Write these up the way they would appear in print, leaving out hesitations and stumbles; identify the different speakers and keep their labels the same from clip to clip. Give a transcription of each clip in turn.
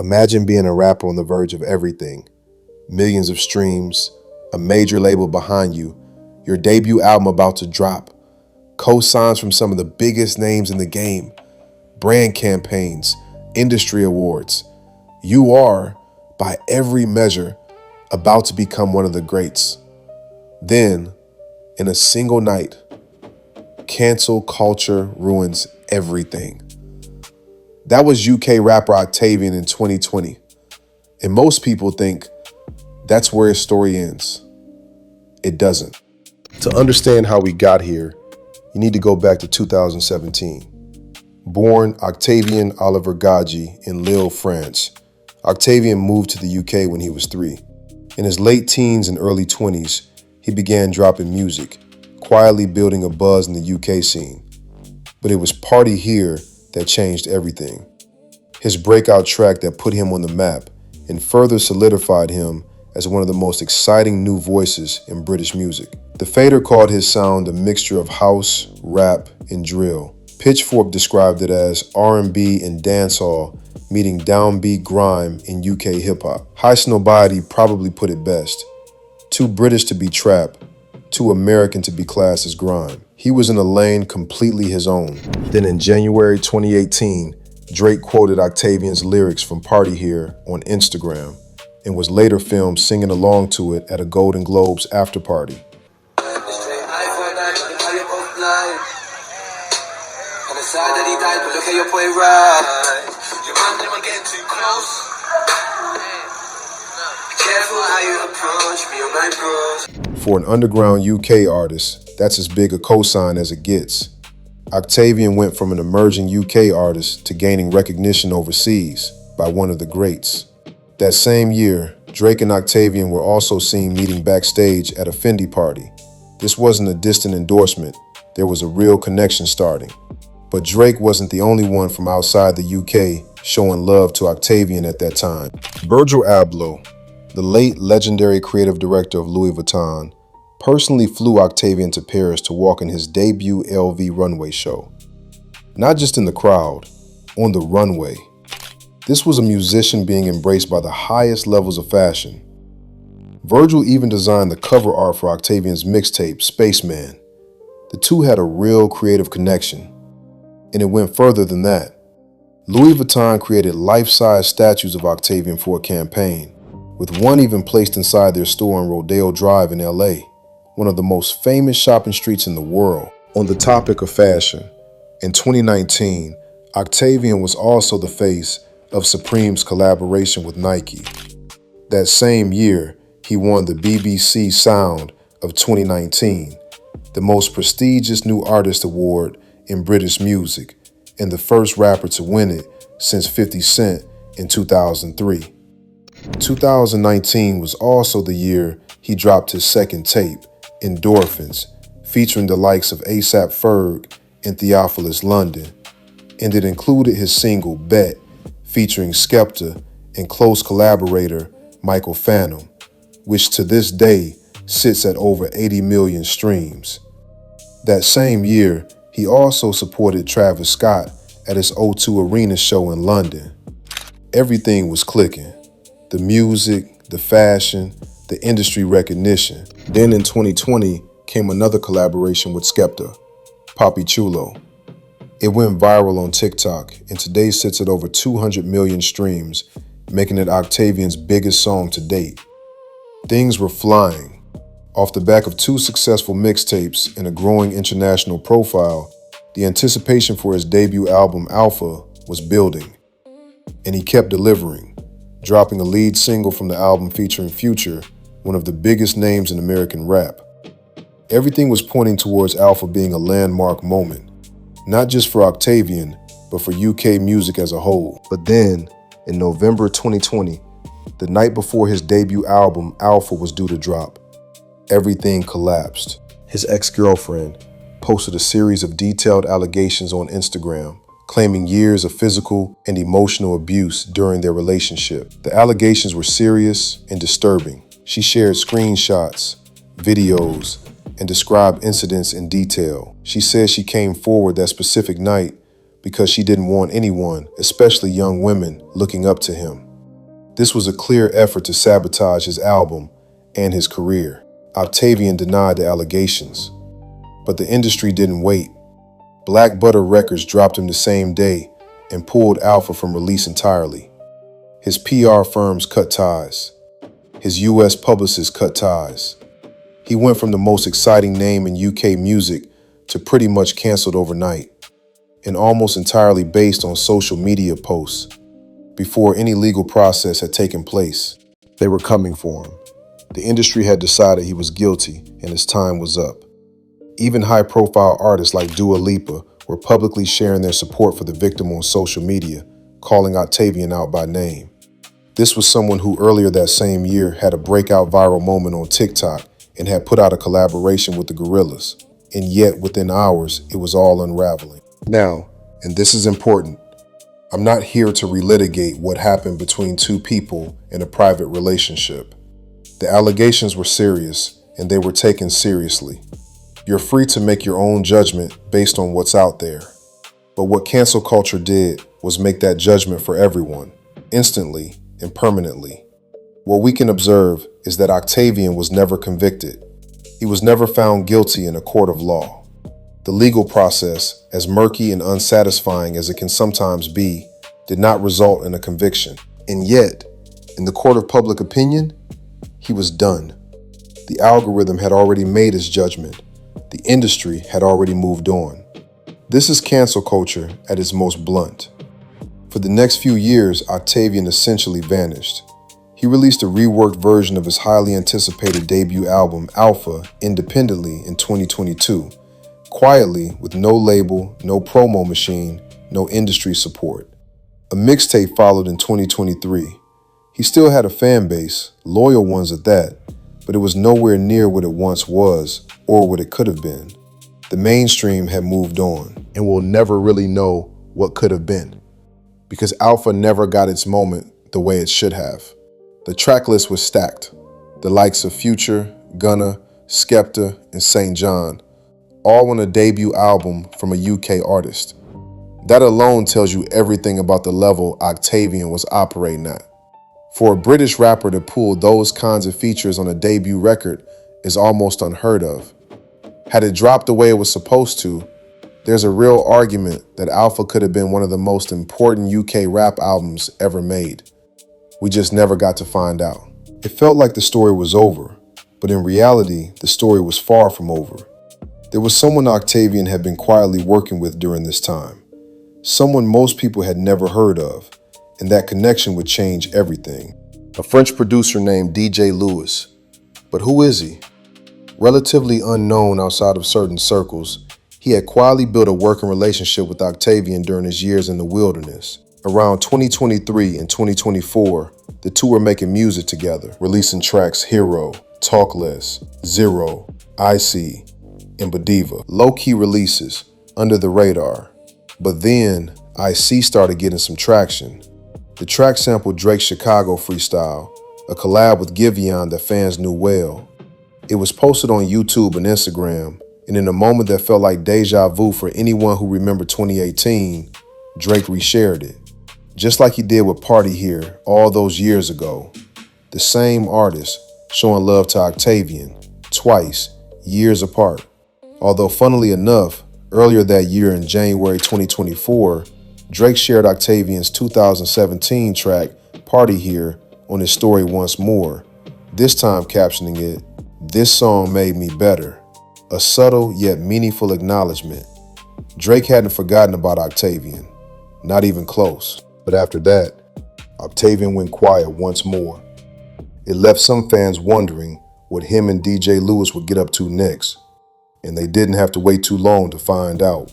Speaker 1: Imagine being a rapper on the verge of everything. Millions of streams, a major label behind you, your debut album about to drop, co-signs from some of the biggest names in the game, brand campaigns, industry awards. You are, by every measure, about to become one of the greats. Then, in a single night, cancel culture ruins everything. That was UK rapper Octavian in 2020. And most people think that's where his story ends. It doesn't. To understand how we got here, you need to go back to 2017. Born Octavian Oliver Gadji in Lille, France, Octavian moved to the UK when he was 3. In his late teens and early 20s, he began dropping music, quietly building a buzz in the UK scene. But it was Party Here that changed everything. His breakout track that put him on the map and further solidified him as one of the most exciting new voices in British music. The Fader called his sound a mixture of house, rap, and drill. Pitchfork described it as R&B and dancehall meeting downbeat grime in UK hip-hop. High Snowbody probably put it best. Too British to be trap, too American to be classed as grime. He was in a lane completely his own. Then in January 2018, Drake quoted Octavian's lyrics from Party Here on Instagram and was later filmed singing along to it at a Golden Globes after party. For an underground UK artist, that's as big a cosign as it gets. Octavian went from an emerging UK artist to gaining recognition overseas by one of the greats. That same year, Drake and Octavian were also seen meeting backstage at a Fendi party. This wasn't a distant endorsement, there was a real connection starting. But Drake wasn't the only one from outside the UK showing love to Octavian at that time. Virgil Abloh, the late legendary creative director of Louis Vuitton, personally flew Octavian to Paris to walk in his debut LV runway show. Not just in the crowd, on the runway. This was a musician being embraced by the highest levels of fashion. Virgil even designed the cover art for Octavian's mixtape, Spaceman. The two had a real creative connection, and it went further than that. Louis Vuitton created life-size statues of Octavian for a campaign, with one even placed inside their store on Rodeo Drive in LA, one of the most famous shopping streets in the world. On the topic of fashion, in 2019, Octavian was also the face of Supreme's collaboration with Nike. That same year, he won the BBC Sound of 2019, the most prestigious new artist award in British music, and the first rapper to win it since 50 Cent in 2003. 2019 was also the year he dropped his second tape, Endorphins, featuring the likes of A$AP Ferg and Theophilus London, and it included his single Bet, featuring Skepta and close collaborator Michael Phantom, which to this day sits at over 80 million streams. That same year, he also supported Travis Scott at his O2 Arena show in London. Everything was clicking. The music, the fashion, the industry recognition. Then in 2020 came another collaboration with Skepta, Papi Chulo. It went viral on TikTok and today sits at over 200 million streams, making it Octavian's biggest song to date. Things were flying. Off the back of 2 successful mixtapes and a growing international profile, the anticipation for his debut album Alpha was building. And he kept delivering, dropping a lead single from the album featuring Future, one of the biggest names in American rap. Everything was pointing towards Alpha being a landmark moment, not just for Octavian, but for UK music as a whole. But then, in November 2020, the night before his debut album Alpha was due to drop, everything collapsed. His ex-girlfriend posted a series of detailed allegations on Instagram, claiming years of physical and emotional abuse during their relationship. The allegations were serious and disturbing. She shared screenshots, videos, and described incidents in detail. She said she came forward that specific night because she didn't want anyone, especially young women, looking up to him. This was a clear effort to sabotage his album and his career. Octavian denied the allegations, but the industry didn't wait. Black Butter Records dropped him the same day and pulled Alpha from release entirely. His PR firms cut ties. His US publicists cut ties. He went from the most exciting name in UK music to pretty much canceled overnight, and almost entirely based on social media posts. Before any legal process had taken place, they were coming for him. The industry had decided he was guilty and his time was up. Even high-profile artists like Dua Lipa were publicly sharing their support for the victim on social media, calling Octavian out by name. This was someone who earlier that same year had a breakout viral moment on TikTok and had put out a collaboration with the Gorillaz. And yet, within hours, it was all unraveling. Now, and this is important, I'm not here to relitigate what happened between two people in a private relationship. The allegations were serious, and they were taken seriously. You're free to make your own judgment based on what's out there. But what cancel culture did was make that judgment for everyone, instantly and permanently. What we can observe is that Octavian was never convicted. He was never found guilty in a court of law. The legal process, as murky and unsatisfying as it can sometimes be, did not result in a conviction. And yet, in the court of public opinion, he was done. The algorithm had already made its judgment. The industry had already moved on. This is cancel culture at its most blunt. For the next few years, Octavian essentially vanished. He released a reworked version of his highly anticipated debut album, Alpha, independently in 2022, quietly with no label, no promo machine, no industry support. A mixtape followed in 2023. He still had a fan base, loyal ones at that, but it was nowhere near what it once was or what it could have been. The mainstream had moved on, and we'll never really know what could have been, because Alpha never got its moment the way it should have. The track list was stacked. The likes of Future, Gunna, Skepta, and St. John, all on a debut album from a UK artist. That alone tells you everything about the level Octavian was operating at. For a British rapper to pull those kinds of features on a debut record is almost unheard of. Had it dropped the way it was supposed to, there's a real argument that Alpha could have been one of the most important UK rap albums ever made. We just never got to find out. It felt like the story was over, but in reality, the story was far from over. There was someone Octavian had been quietly working with during this time, someone most people had never heard of, and that connection would change everything. A French producer named DJ Lewis. But who is he? Relatively unknown outside of certain circles, he had quietly built a working relationship with Octavian during his years in the wilderness. Around 2023 and 2024, the two were making music together, releasing tracks Hero, Talk Less, Zero, IC, and Badiva. Low-key releases, under the radar. But then, IC started getting some traction. The track sampled Drake's Chicago freestyle, a collab with Giveon that fans knew well. It was posted on YouTube and Instagram, and in a moment that felt like deja vu for anyone who remembered 2018, Drake reshared it. Just like he did with Party Here all those years ago. The same artist showing love to Octavian, twice, years apart. Although funnily enough, earlier that year in January 2024, Drake shared Octavian's 2017 track, Party Here, on his story once more, this time captioning it, "This song made me better." A subtle yet meaningful acknowledgement. Drake hadn't forgotten about Octavian, not even close. But after that, Octavian went quiet once more. It left some fans wondering what him and DJ Lewis would get up to next, and they didn't have to wait too long to find out.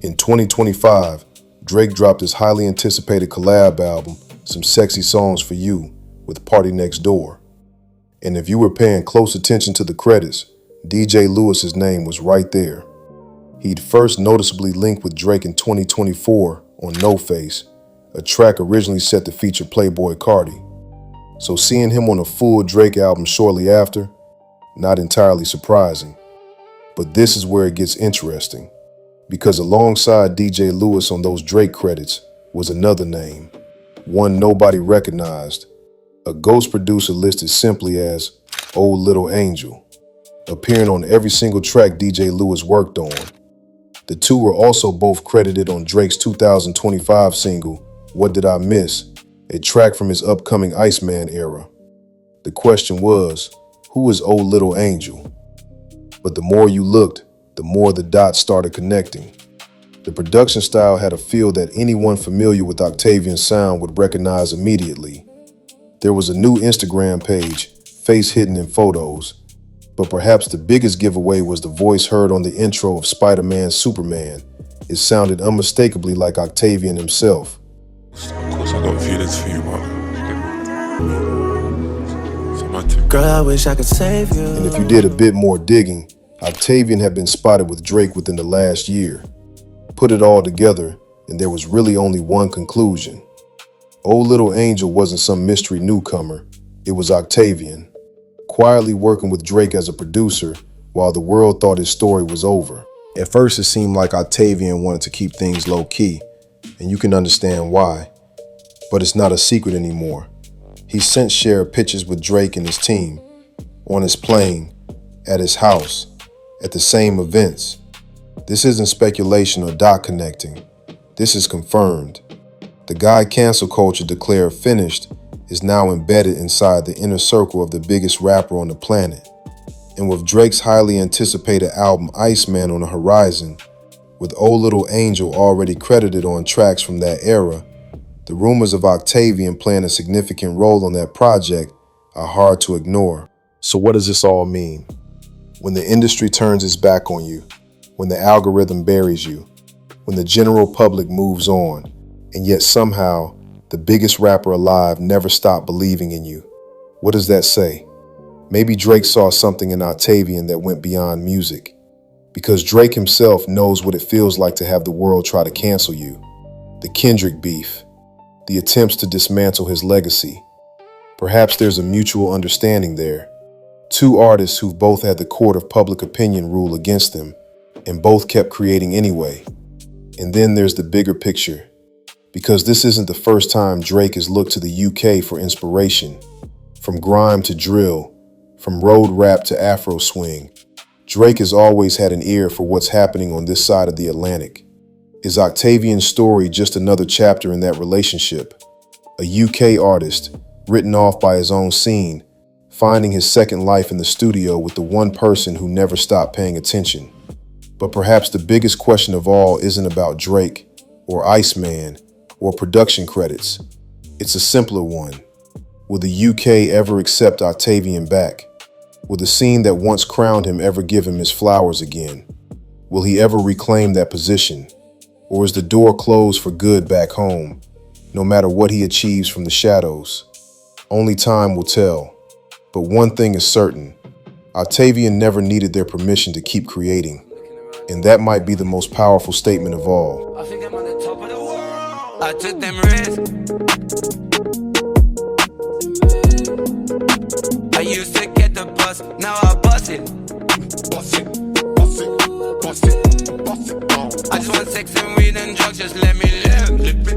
Speaker 1: In 2025, Drake dropped his highly anticipated collab album, Some Sexy Songs for You, with Party Next Door. And if you were paying close attention to the credits, DJ Lewis's name was right there. He'd first noticeably linked with Drake in 2024 on No Face, a track originally set to feature Playboi Carti. So seeing him on a full Drake album shortly after, not entirely surprising. But this is where it gets interesting, because alongside DJ Lewis on those Drake credits was another name, one nobody recognized, a ghost producer listed simply as Old Little Angel, appearing on every single track DJ Lewis worked on. The two were also both credited on Drake's 2025 single, What Did I Miss?, a track from his upcoming Iceman era. The question was, who is Old Little Angel? But the more you looked, the more the dots started connecting. The production style had a feel that anyone familiar with Octavian's sound would recognize immediately. There was a new Instagram page, face hidden in photos, but perhaps the biggest giveaway was the voice heard on the intro of Spider-Man Superman. It sounded unmistakably like Octavian himself.
Speaker 2: Of course I got feelings for you, but
Speaker 3: girl, I wish I could save you.
Speaker 1: And if you did a bit more digging, Octavian had been spotted with Drake within the last year. Put it all together, and there was really only one conclusion. Old Little Angel wasn't some mystery newcomer, it was Octavian, quietly working with Drake as a producer while the world thought his story was over. At first it seemed like Octavian wanted to keep things low-key, and you can understand why. But it's not a secret anymore. He since shared pictures with Drake and his team, on his plane, at his house, at the same events. This isn't speculation or dot connecting. This is confirmed. The guy cancel culture declared finished is now embedded inside the inner circle of the biggest rapper on the planet. And with Drake's highly anticipated album Iceman on the horizon, with Old Little Angel already credited on tracks from that era, the rumors of Octavian playing a significant role on that project are hard to ignore. So what does this all mean? When the industry turns its back on you, when the algorithm buries you, when the general public moves on, and yet somehow the biggest rapper alive never stopped believing in you. What does that say? Maybe Drake saw something in Octavian that went beyond music. Because Drake himself knows what it feels like to have the world try to cancel you. The Kendrick beef, the attempts to dismantle his legacy. Perhaps there's a mutual understanding there. Two artists who've both had the court of public opinion rule against them, and both kept creating anyway. And then there's the bigger picture. Because this isn't the first time Drake has looked to the UK for inspiration. From grime to drill, from road rap to Afro swing, Drake has always had an ear for what's happening on this side of the Atlantic. Is Octavian's story just another chapter in that relationship? A UK artist, written off by his own scene, finding his second life in the studio with the one person who never stopped paying attention. But perhaps the biggest question of all isn't about Drake, or Iceman, or production credits. It's a simpler one. Will the UK ever accept Octavian back? Will the scene that once crowned him ever give him his flowers again? Will he ever reclaim that position? Or is the door closed for good back home, no matter what he achieves from the shadows? Only time will tell. But one thing is certain, Octavian never needed their permission to keep creating. And that might be the most powerful statement of all.
Speaker 3: I think I'm on the top of the world. I took them risks. I used to get the bus, now I bust it. Bust it, bust it, bust it, bust it. I just want sex and weed and drugs, just let me live.